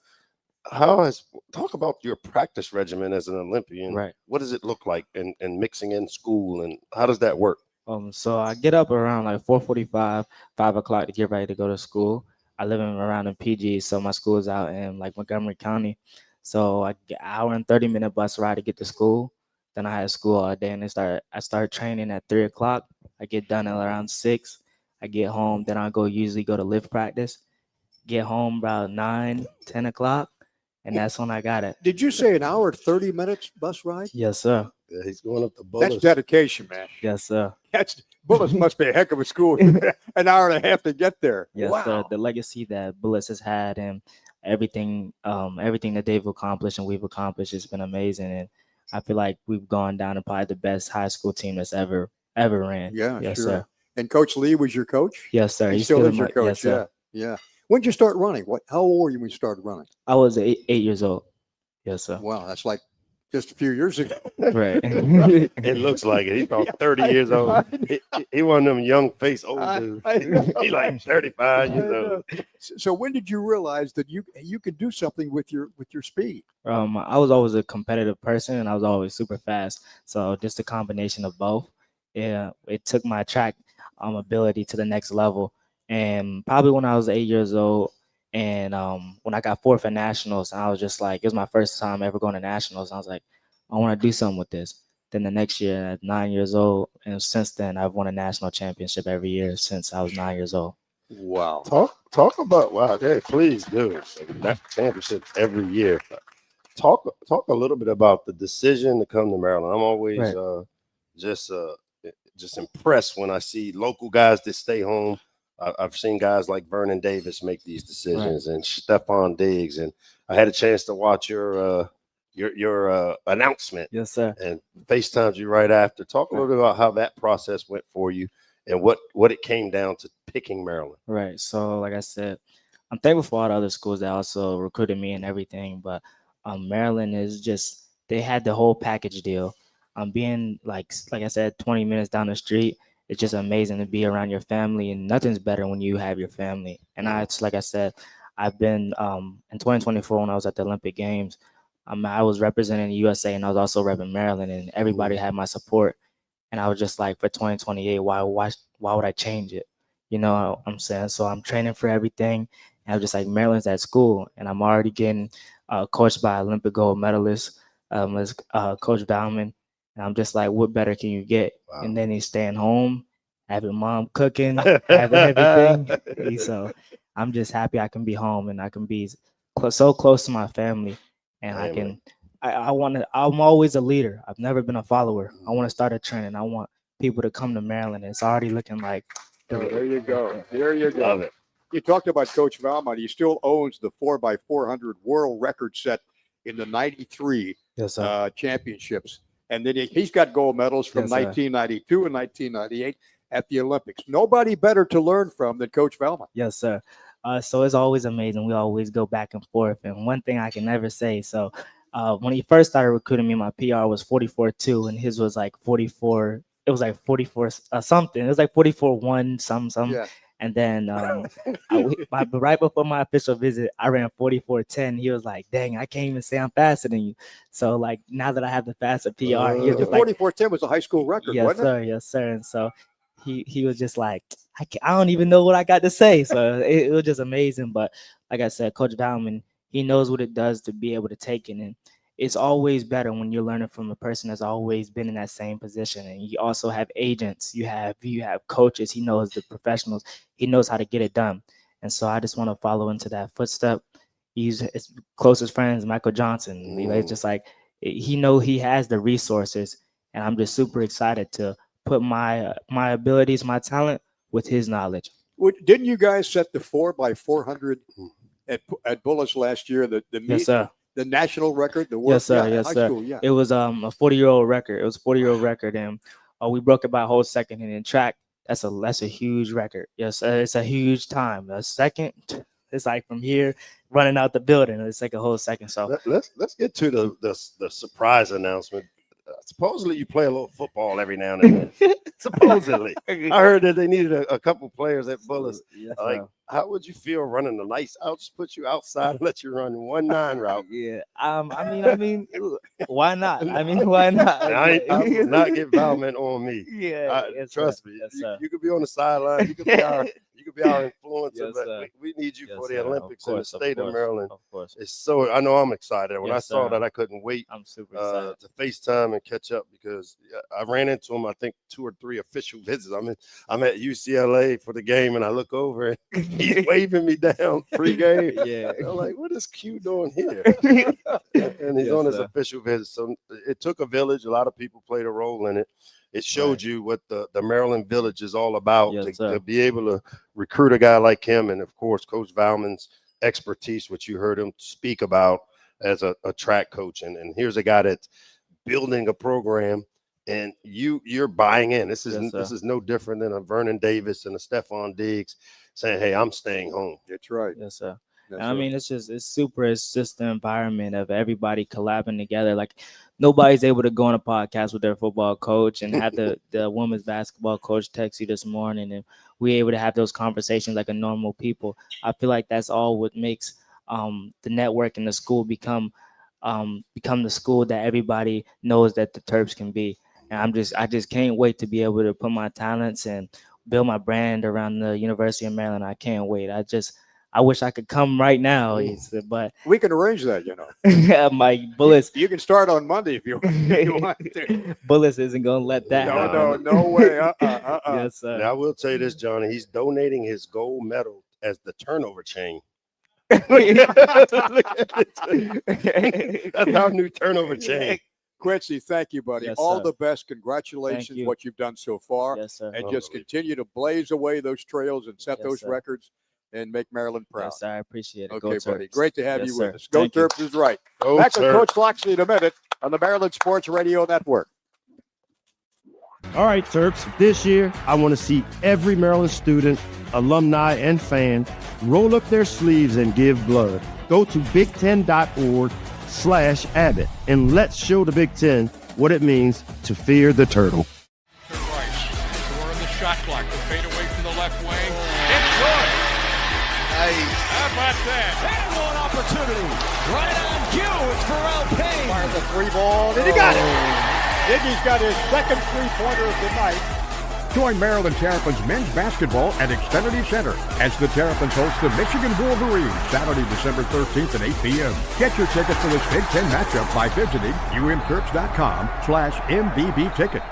talk about your practice regimen as an Olympian. Right. What does it look like and mixing in school, and how does that work? So I get up around like 4:45, 5 o'clock to get ready to go to school. I live around in PG, so my school is out in like Montgomery County. So I get an hour and 30-minute bus ride to get to school. Then I had school all day, and I start training at 3 o'clock. I get done at around 6. I get home, then I usually go to lift practice. Get home about 9, 10 o'clock, and that's when I got it. Did you say an hour, 30 minutes bus ride? Yes, sir. Yeah, he's going up to Bullis. That's dedication, man. Yes, sir. Bullis must be a heck of a school. An hour and a half to get there. Yes, wow. Sir. The legacy that Bullis has had and everything that they've accomplished and we've accomplished has been amazing. And I feel like we've gone down to probably the best high school team that's ever ran. Yeah, yes, sure. Sir. And Coach Lee was your coach? Yes, sir. He still is your coach. Yes, sir. Yeah. When did you start running? How old were you when you started running? I was 8 years old. Yes, sir. Wow, that's like just a few years ago. Right. It looks like it. He's about 30 years old. He one of them young face old dudes. He's like 35 years old. So when did you realize that you could do something with your speed? I was always a competitive person, and I was always super fast. So just a combination of both. Yeah, it took my track ability to the next level. And probably when I was 8 years old, and when I got 4th at nationals, I was just like, it was my first time ever going to nationals. I was like, I want to do something with this. Then the next year at 9 years old, and since then I've won a national championship every year since I was 9 years old. Wow. Talk about please do that championship every year. Talk a little bit about the decision to come to Maryland. I'm always just impressed when I see local guys that stay home. I've seen guys like Vernon Davis make these decisions, and Stephon Diggs, and I had a chance to watch your announcement. Yes, sir. And FaceTimed you right after. Talk a little bit about how that process went for you and what it came down to picking Maryland. Right. So like I said, I'm thankful for all the other schools that also recruited me and everything, but Maryland is just, they had the whole package deal. Being like I said, 20 minutes down the street, it's just amazing to be around your family, and nothing's better when you have your family. And like I said, I've been in 2024 when I was at the Olympic Games, I was representing the USA, and I was also repping Maryland, and everybody had my support. And I was just like, for 2028, why would I change it? You know what I'm saying? So I'm training for everything, and I'm just like, Maryland's at school, and I'm already getting coached by Olympic gold medalist, Coach Bauman. And I'm just like, what better can you get? Wow. And then he's staying home, having mom cooking, having everything. So I'm just happy I can be home, and I can be so close to my family. And I'm always a leader. I've never been a follower. I want to start a trend, and I want people to come to Maryland. It's already looking like. There you go. There you go. Love it. You talked about Coach Valmont. He still owns the 4x400 world record set in the 93 championships. And then he's got gold medals from 1992 and 1998 at the Olympics. Nobody better to learn from than Coach Valmont. Yes, sir. So it's always amazing. We always go back and forth. And one thing I can never say, so when he first started recruiting me, my PR was 44.2, and his was like 44. It was like 44 something. It was like 44.1 something. Yeah. And then right before my official visit, I ran 44.10. He was like, dang, I can't even say I'm faster than you. So like now that I have the faster PR, he was just 44.10 was a high school record, wasn't it? Yes, sir. And so he was just like, I don't even know what I got to say. So it was just amazing. But like I said, Coach Bauman, he knows what it does to be able to take it. And it's always better when you're learning from a person that's always been in that same position. And you also have agents, you have coaches. He knows the professionals. He knows how to get it done. And so I just want to follow into that footstep. He's his closest friends, Michael Johnson. You know, it's just like he has the resources, and I'm just super excited to put my abilities, my talent with his knowledge. Didn't you guys set the 4x400 at Bullis last year? The Yes, sir. The national record, the world. Yes, sir. Yeah, Yes, high sir. school, yeah. It was a 40-year-old record. It was a 40-year-old record, and we broke it by a whole second. And in track, that's a huge record. Yes, it's a huge time. A second, it's like from here running out the building. It's like a whole second. So let's get to the surprise announcement. Supposedly you play a little football every now and then. Supposedly, I heard that they needed a couple players at Bullis. Yes, like, how would you feel running the lights out? Just put you outside and let you run 1-9 route. Yeah. I mean, why not? I mean, why not? I will not get Bauman on me. Yeah. Trust me. You could be on the sideline. You could be our influencer, but we need you for the Olympics in the state of Maryland. Of course. It's so I know I'm excited. When I saw sir. that, I couldn't wait. I'm super excited to FaceTime and catch up because I ran into him. I think 2 or 3 official visits. I'm at UCLA for the game, and I look over and he's waving me down pre-game. Yeah. I'm like, what is Q doing here? And he's on his official visit. So it took a village. A lot of people played a role in it. It showed you what the Maryland Village is all about, to be able to recruit a guy like him. And, of course, Coach Bauman's expertise, which you heard him speak about as a track coach. And here's a guy that's building a program, and you're buying in. This is no different than a Vernon Davis and a Stephon Diggs saying, hey, I'm staying home. That's right. Yes, sir. I mean, it's just the environment of everybody collabing together. Like, nobody's able to go on a podcast with their football coach and have the women's basketball coach text you this morning, and we're able to have those conversations like a normal people. I feel like that's all what makes the network and the school become the school that everybody knows that the Terps can be. And I just can't wait to be able to put my talents and build my brand around the University of Maryland. I can't wait. I wish I could come right now, but we can arrange that, you know. Yeah, my Bullis. You can start on Monday if you want to. Bullis isn't going to let that happen. No way. Yes, sir. Now, I will tell you this, Johnny. He's donating his gold medal as the turnover chain. That's our new turnover chain. Quincy, thank you, buddy. Yes, all sir. the best. Congratulations, what you've done so far. Yes, sir. And just continue to blaze away those trails and set those sir. records and make Maryland proud. Yes, sir. I appreciate it. Okay, Go buddy. Terps. Great to have Yes, you sir. with us. Go Thank you. Terps is right. Go Back with Terps. Coach Locksley in a minute on the Maryland Sports Radio Network. All right, Terps, this year I want to see every Maryland student, alumni, and fan roll up their sleeves and give blood. Go to big10.org/Abbott and let's show the Big Ten what it means to fear the turtle. Right. So we're in the shot clock. The fade away from the left wing. It's good. Nice. How about that? And one opportunity. Right on cue. It's Pharrell Payne. Fires the 3-ball, and he got it. Iggy's got his second 3-pointer of the night. Join Maryland Terrapins men's basketball at Xfinity Center as the Terrapins host the Michigan Wolverines Saturday, December 13th at 8 p.m. Get your tickets for this Big Ten matchup by visiting umterps.com/MVB tickets.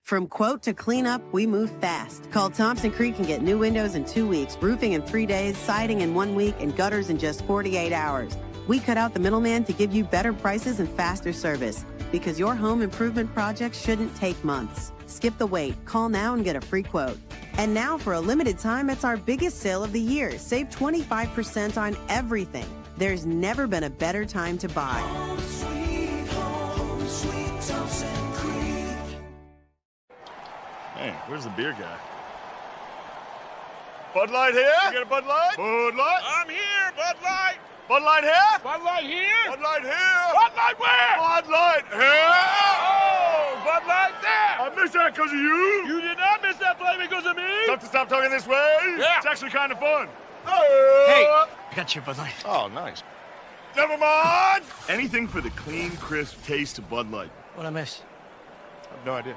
From quote to cleanup, we move fast. Call Thompson Creek and get new windows in 2 weeks, roofing in 3 days, siding in 1 week, and gutters in just 48 hours. We cut out the middleman to give you better prices and faster service, because your home improvement project shouldn't take months. Skip the wait. Call now and get a free quote. And now, for a limited time, it's our biggest sale of the year. Save 25% on everything. There's never been a better time to buy. Home, sweet Thompson Creek. Man, where's the beer guy? Bud Light here? You get a Bud Light? Bud Light? I'm here, Bud Light. Bud Light here? Bud Light here. Bud Light here? Bud Light where? Bud Light here? Oh, Bud Light there. I missed that because of you. You did not miss that play because of me. Stop talking this way. Yeah. It's actually kind of fun. Hey, I got your Bud Light. Oh, nice. Never mind. Anything for the clean, crisp taste of Bud Light. What'd I miss? I have no idea.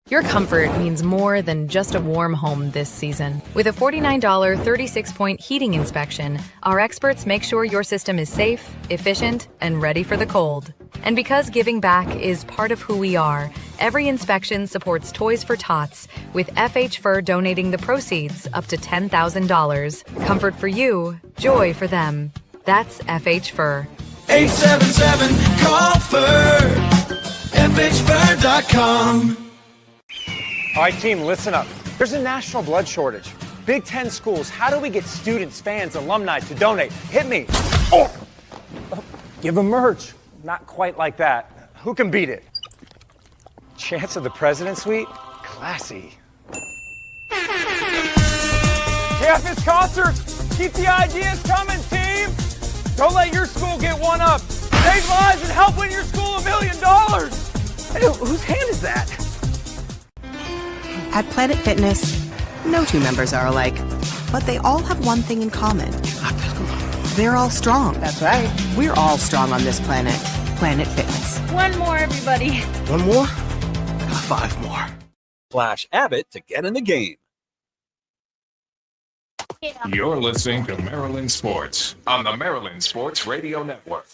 Your comfort means more than just a warm home this season. With a $49 36-point heating inspection, our experts make sure your system is safe, efficient, and ready for the cold. And because giving back is part of who we are, every inspection supports Toys for Tots, with FH Fur donating the proceeds up to $10,000. Comfort for you, joy for them. That's FH Fur. 877-CALL-FUR. FHFur.com. All right, team, listen up. There's a national blood shortage. Big Ten schools, how do we get students, fans, alumni to donate? Hit me. Oh! Give them merch. Not quite like that. Who can beat it? Chance of the President's Suite? Classy. Campus concerts! Keep the ideas coming, team! Don't let your school get one up! Save lives and help win your school $1 million! Hey, whose hand is that? At Planet Fitness, no two members are alike, but they all have one thing in common. They're all strong. That's right. We're all strong on this planet. Planet Fitness. One more, everybody. One more? 5 more. Flash Abbott to get in the game. Yeah. You're listening to Maryland Sports on the Maryland Sports Radio Network.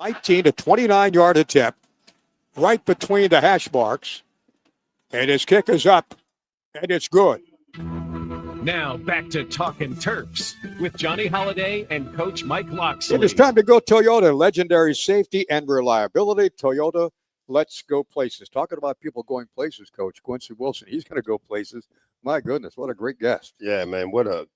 19 to 29-yard attempt right between the hash marks. And his kick is up, and it's good. Now back to Talkin' Terps with Johnny Holiday and Coach Mike Locksley. It is time to go Toyota. Legendary safety and reliability. Toyota, let's go places. Talking about people going places, Coach Quincy Wilson. He's going to go places. My goodness, what a great guest. Yeah, man, what a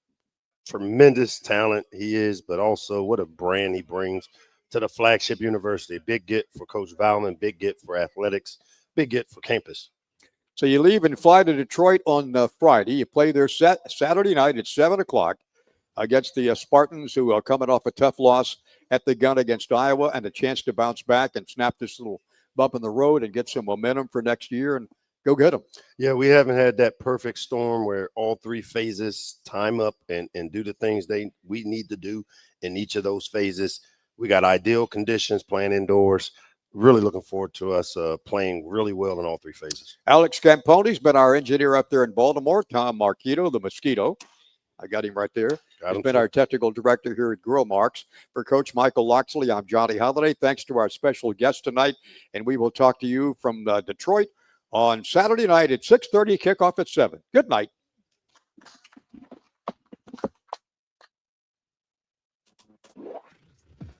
tremendous talent he is, but also what a brand he brings to the flagship university. Big get for Coach Valman, big get for athletics, big get for campus. So you leave and fly to Detroit on Friday. You play there Saturday night at 7 o'clock against the Spartans, who are coming off a tough loss at the gun against Iowa, and a chance to bounce back and snap this little bump in the road and get some momentum for next year and go get them. Yeah, we haven't had that perfect storm where all 3 phases time up and do the things we need to do in each of those phases. We got ideal conditions playing indoors. Really looking forward to us playing really well in all 3 phases. Alex Campone's been our engineer up there in Baltimore. Tom Marquito, the Mosquito. I got him right there. He's been our technical director here at Girl Marks. For Coach Michael Locksley, I'm Johnny Holiday. Thanks to our special guest tonight. And we will talk to you from Detroit on Saturday night at 6:30, kickoff at 7. Good night.